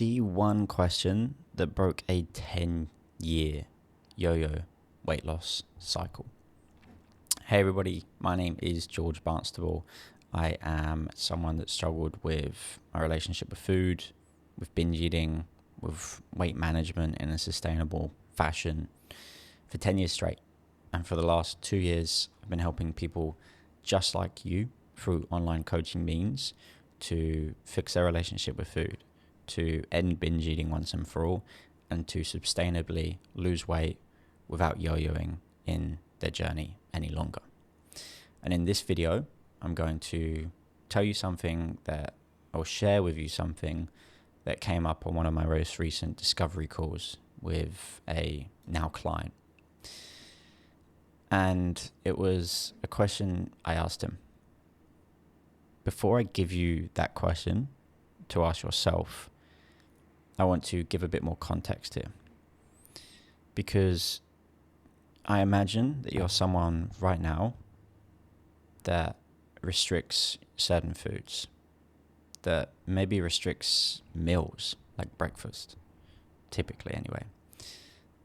the one question that broke a 10-year yo-yo weight loss cycle. Hey everybody, my name is George Barnstable. I am someone that struggled with my relationship with food, with binge eating, with weight management in a sustainable fashion for 10 years straight. And for the last 2 years, I've been helping people just like you through online coaching means to fix their relationship with food, to end binge eating once and for all, and to sustainably lose weight without yo-yoing in their journey any longer. And in this video, I'm going to tell you something that, or share with you something that came up on one of my most recent discovery calls with a now client. And it was a question I asked him. Before I give you that question to ask yourself, I want to give a bit more context here. Because I imagine that you're someone right now that restricts certain foods, that maybe restricts meals like breakfast, typically anyway,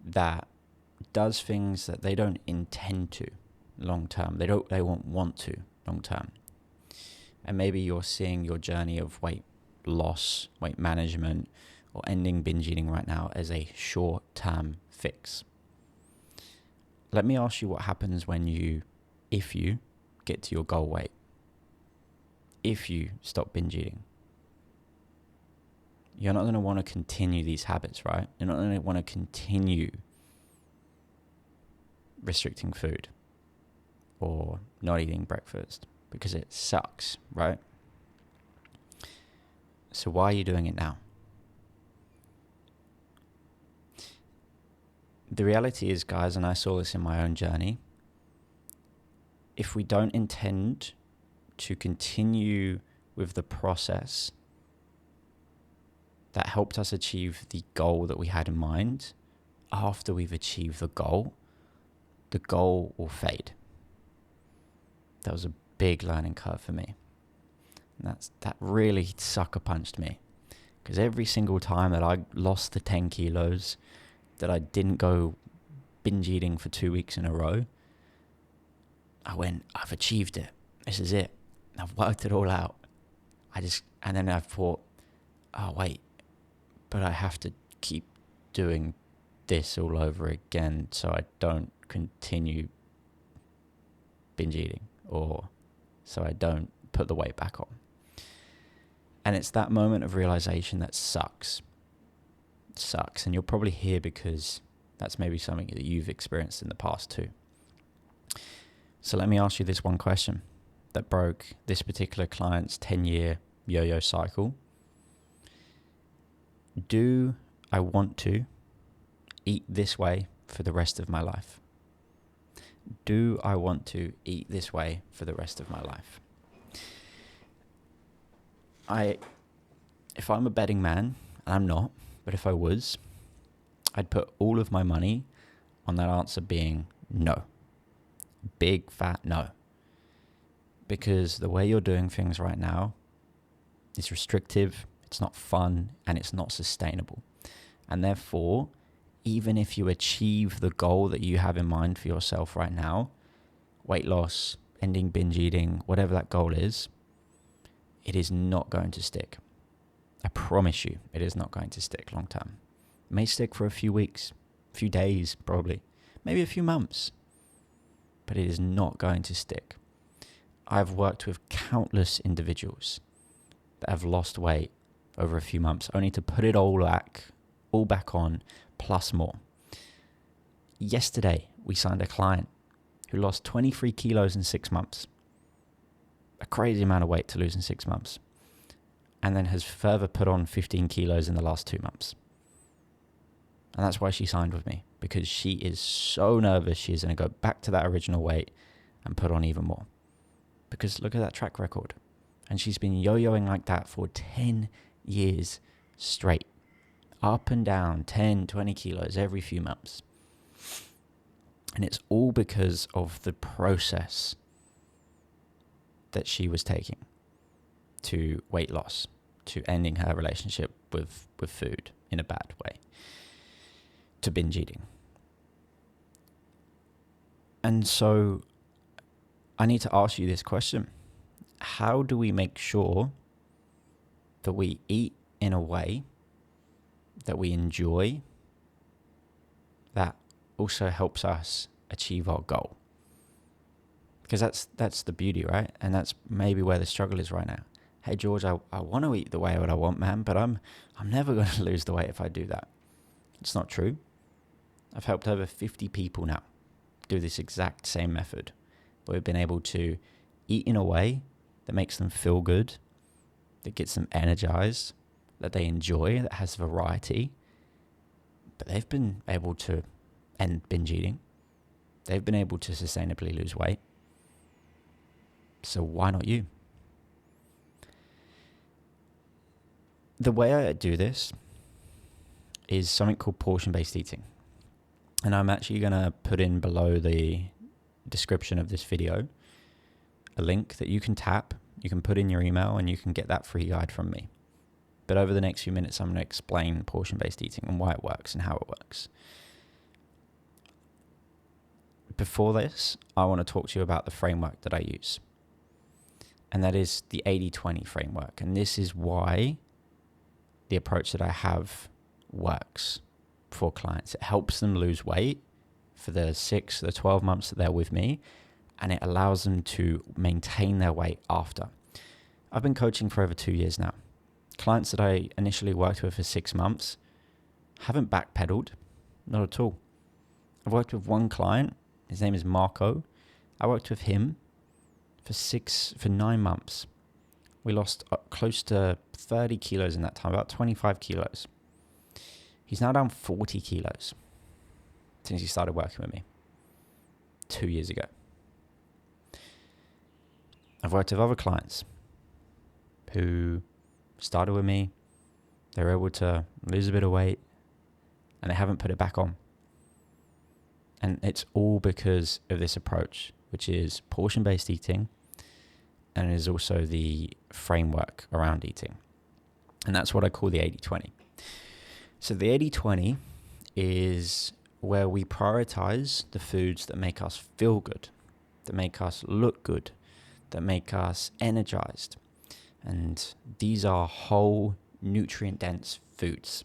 that does things that they don't intend to long term. They won't want to long term. And maybe you're seeing your journey of weight loss, weight management, or ending binge eating right now as a short-term fix. Let me ask you what happens if you get to your goal weight, if you stop binge eating. You're not going to want to continue these habits, right? You're not going to want to continue restricting food or not eating breakfast because it sucks, right? So why are you doing it now? The reality is, guys, and I saw this in my own journey, if we don't intend to continue with the process that helped us achieve the goal that we had in mind, after we've achieved the goal will fade. That was a big learning curve for me. And that really sucker punched me. Because every single time that I lost the 10 kilos, that I didn't go binge eating for 2 weeks in a row, I went, I've achieved it. This is it. I've worked it all out. And then I thought, oh wait, but I have to keep doing this all over again so I don't continue binge eating, or so I don't put the weight back on. And it's that moment of realization that sucks. And you're probably here because that's maybe something that you've experienced in the past too. So let me ask you this one question that broke this particular client's 10-year yo-yo cycle. Do I want to eat this way for the rest of my life? Do I want to eat this way for the rest of my life? If I'm a betting man, and I'm not, but if I was, I'd put all of my money on that answer being no. Big fat no. Because the way you're doing things right now is restrictive, it's not fun, and it's not sustainable. And therefore, even if you achieve the goal that you have in mind for yourself right now, weight loss, ending binge eating, whatever that goal is, it is not going to stick. I promise you, it is not going to stick long term. It may stick for a few weeks, a few days probably, maybe a few months, but it is not going to stick. I've worked with countless individuals that have lost weight over a few months, only to put it all back on, plus more. Yesterday, we signed a client who lost 23 kilos in 6 months. A crazy amount of weight to lose in 6 months. And then has further put on 15 kilos in the last 2 months. And that's why she signed with me, because she is so nervous she is going to go back to that original weight and put on even more. Because look at that track record. And she's been yo-yoing like that for 10 years straight. Up and down, 10, 20 kilos every few months. And it's all because of the process that she was taking to weight loss, to ending her relationship with food in a bad way, to binge eating. And so I need to ask you this question. How do we make sure that we eat in a way that we enjoy, that also helps us achieve our goal? Because that's the beauty, right? And that's maybe where the struggle is right now. Hey, George, I want to eat the way that I want, man, but I'm never going to lose the weight if I do that. It's not true. I've helped over 50 people now do this exact same method. We've been able to eat in a way that makes them feel good, that gets them energized, that they enjoy, that has variety. But they've been able to end binge eating. They've been able to sustainably lose weight. So why not you? The way I do this is something called portion-based eating. And I'm actually going to put in below the description of this video a link that you can tap, you can put in your email, and you can get that free guide from me. But over the next few minutes, I'm going to explain portion-based eating and why it works and how it works. Before this, I want to talk to you about the framework that I use. And that is the 80-20 framework. And this is why the approach that I have works for clients. It helps them lose weight for the 6 to 12 months that they're with me, and it allows them to maintain their weight after. I've been coaching for over 2 years now. Clients that I initially worked with for 6 months haven't backpedaled, not at all. I've worked with one client, his name is Marco. I worked with him for 9 months. We lost close to 30 kilos in that time, about 25 kilos. He's now down 40 kilos since he started working with me 2 years ago. I've worked with other clients who started with me. They were able to lose a bit of weight and they haven't put it back on. And it's all because of this approach, which is portion-based eating, and it is also the framework around eating. And that's what I call the 80-20. So the 80-20 is where we prioritize the foods that make us feel good, that make us look good, that make us energized. And these are whole nutrient-dense foods.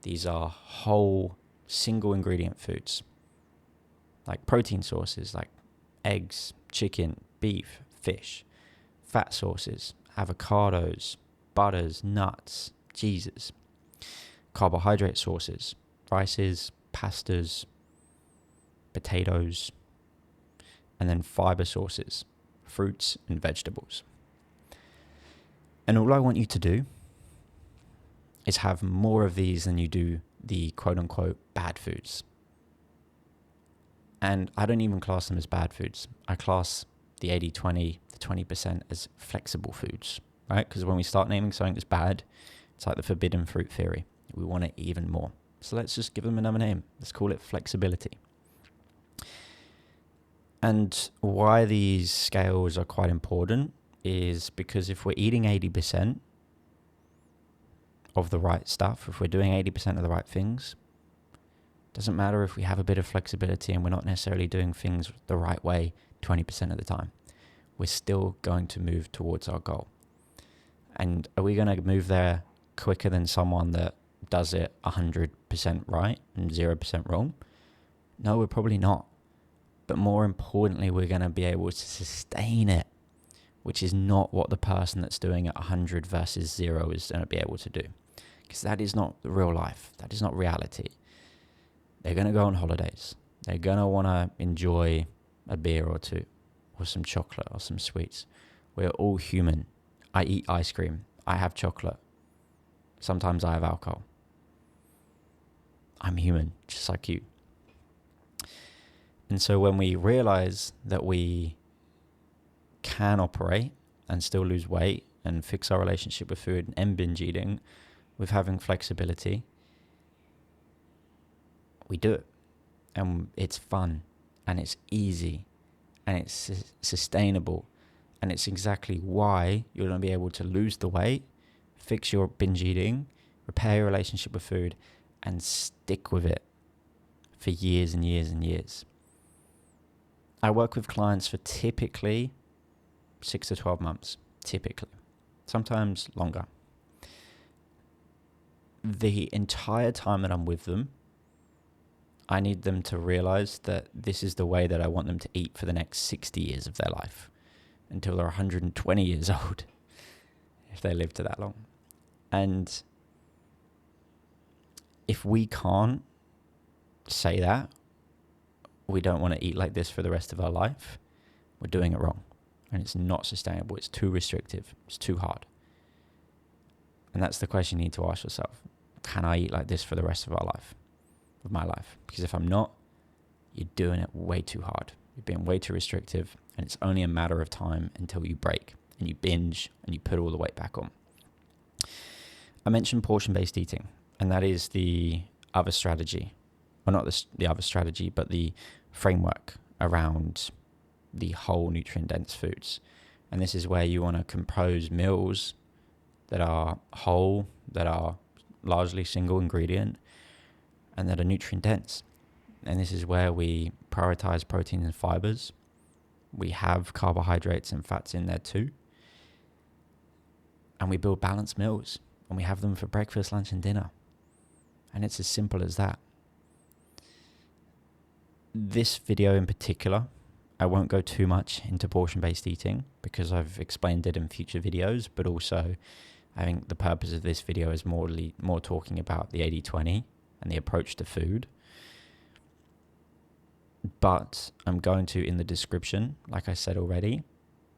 These are whole single ingredient foods, like protein sources like eggs, chicken, beef, fish, fat sources, avocados, butters, nuts, cheeses, carbohydrate sources, rices, pastas, potatoes, and then fiber sources, fruits and vegetables. And all I want you to do is have more of these than you do the quote-unquote bad foods. And I don't even class them as bad foods. I class the 80-20, the 20% as flexible foods, right? Because when we start naming something as bad, it's like the forbidden fruit theory. We want it even more. So let's just give them another name. Let's call it flexibility. And why these scales are quite important is because if we're eating 80% of the right stuff, if we're doing 80% of the right things, doesn't matter if we have a bit of flexibility and we're not necessarily doing things the right way 20% of the time. We're still going to move towards our goal. And are we going to move there quicker than someone that does it 100% right and 0% wrong? No, we're probably not. But more importantly, we're going to be able to sustain it, which is not what the person that's doing it 100 versus 0 is going to be able to do. Because that is not the real life. That is not reality. They're going to go on holidays. They're going to want to enjoy a beer or two, or some chocolate or some sweets. We're all human. I eat ice cream. I have chocolate. Sometimes I have alcohol. I'm human, just like you. And so when we realize that we can operate and still lose weight and fix our relationship with food and binge eating with having flexibility, we do it. And it's fun and it's easy and it's sustainable. And it's exactly why you're going to be able to lose the weight, fix your binge eating, repair your relationship with food, and stick with it for years and years and years. I work with clients for typically 6 to 12 months, typically, sometimes longer. The entire time that I'm with them, I need them to realize that this is the way that I want them to eat for the next 60 years of their life, until they're 120 years old, if they live to that long. And if we can't say that, we don't want to eat like this for the rest of our life, we're doing it wrong. And it's not sustainable. It's too restrictive. It's too hard. And that's the question you need to ask yourself. Can I eat like this for the rest of my life? Because if I'm not, you're doing it way too hard. You're being way too restrictive, and it's only a matter of time until you break and you binge and you put all the weight back on. I mentioned portion-based eating, and that is the other strategy. Well, not the other strategy, but the framework around the whole nutrient-dense foods. And this is where you want to compose meals that are whole, that are largely single ingredient, and that are nutrient-dense. And this is where we prioritize proteins and fibers. We have carbohydrates and fats in there too. And we build balanced meals, and we have them for breakfast, lunch, and dinner. And it's as simple as that. This video in particular, I won't go too much into portion-based eating because I've explained it in future videos, but also I think the purpose of this video is more talking about the 80-20 and the approach to food. But I'm going to, in the description, like I said already,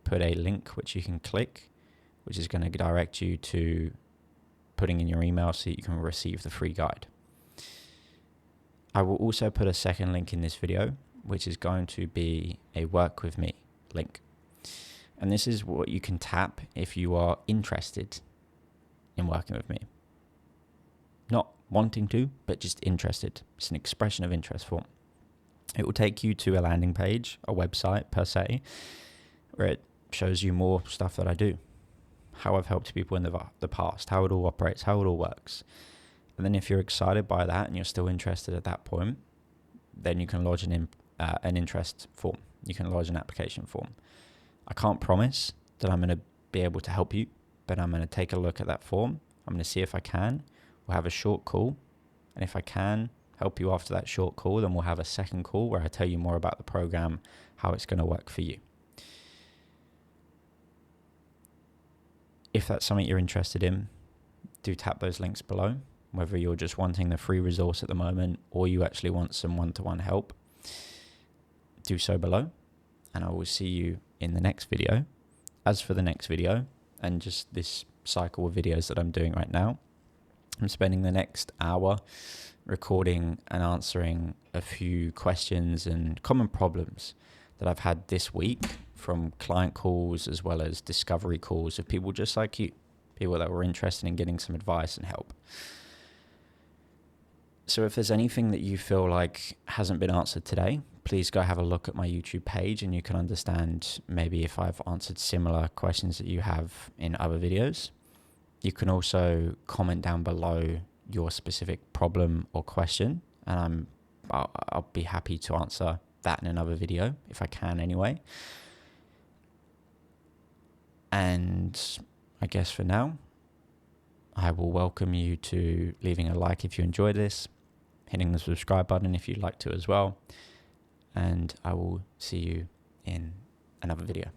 put a link which you can click, which is going to direct you to putting in your email so that you can receive the free guide. I will also put a second link in this video, which is going to be a work with me link. And this is what you can tap if you are interested in working with me. Not wanting to, but just interested. It's an expression of interest form. It will take you to a landing page, a website per se, where it shows you more stuff that I do, how I've helped people in the past, how it all operates, how it all works. And then if you're excited by that and you're still interested at that point, then you can lodge an interest form. You can lodge an application form. I can't promise that I'm going to be able to help you, but I'm going to take a look at that form. I'm going to see if I can. We'll have a short call. And if I can help you after that short call, then we'll have a second call where I tell you more about the program, how it's going to work for you. If that's something you're interested in, do tap those links below. Whether you're just wanting the free resource at the moment or you actually want some one-to-one help, do so below. And I will see you in the next video. As for the next video and just this cycle of videos that I'm doing right now, I'm spending the next hour recording and answering a few questions and common problems that I've had this week from client calls as well as discovery calls of people just like you, people that were interested in getting some advice and help. So if there's anything that you feel like hasn't been answered today, please go have a look at my YouTube page and you can understand maybe if I've answered similar questions that you have in other videos. You can also comment down below your specific problem or question, and I'll be happy to answer that in another video if I can anyway. And I guess for now, I will welcome you to leaving a like if you enjoyed this, hitting the subscribe button if you'd like to as well, and I will see you in another video.